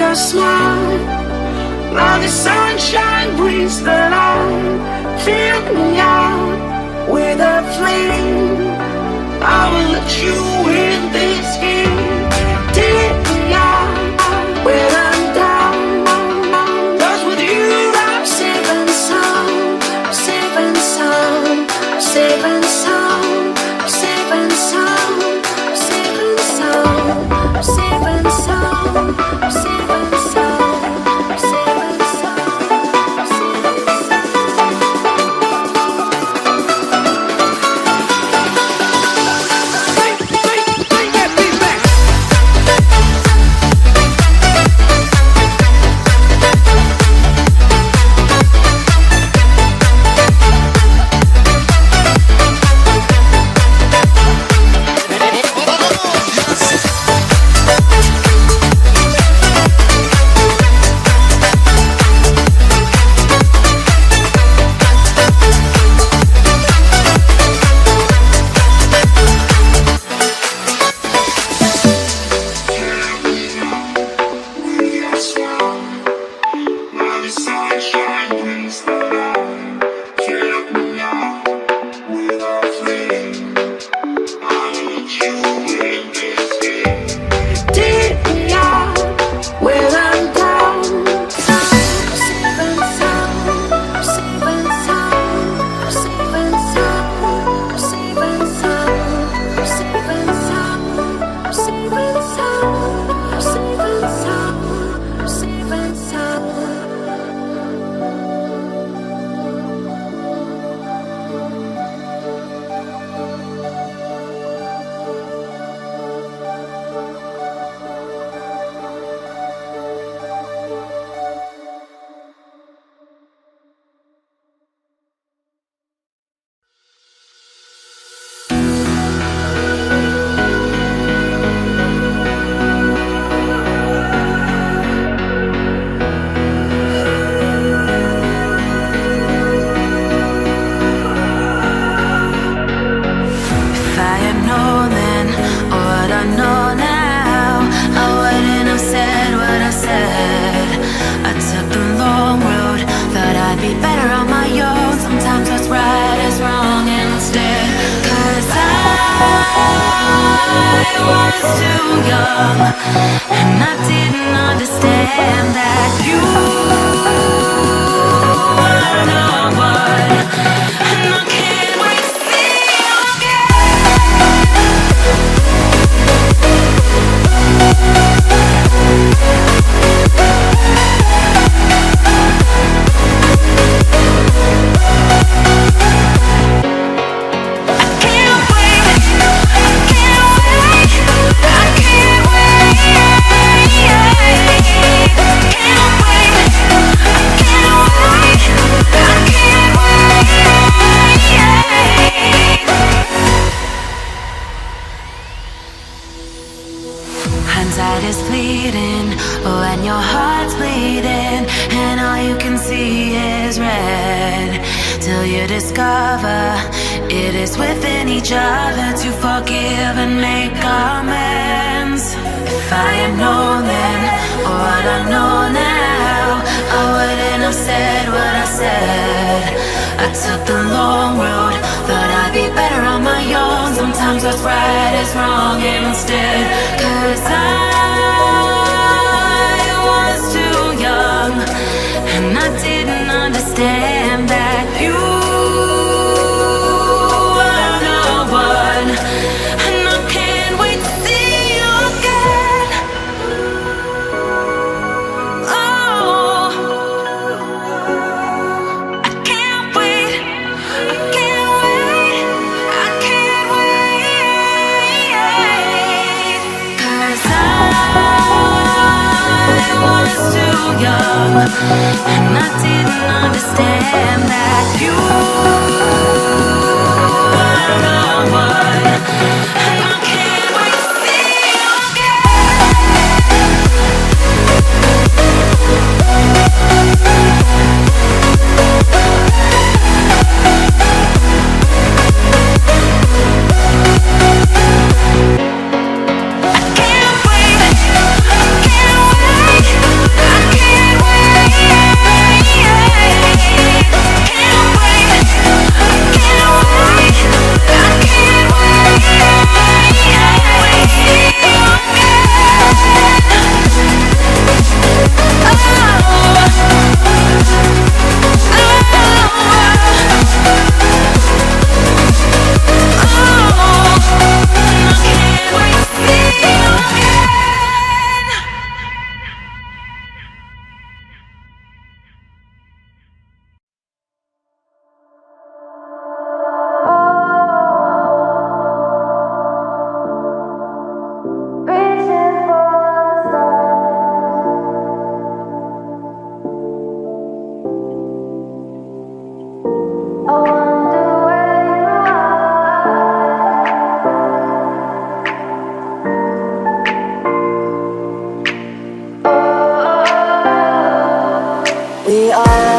your smile. Now the sunshine brings the light. Fill me out with a flame. I will let you in this game. Take me out when I'm down. 'Cause with you I'm safe and sound. I'm safe and sound. I'm safe and sound. I'm safe and sound. I'm safe and sound. I'm safe and sound. I'm safe and sound. I'm safe and sound. I'm safe and sound. We are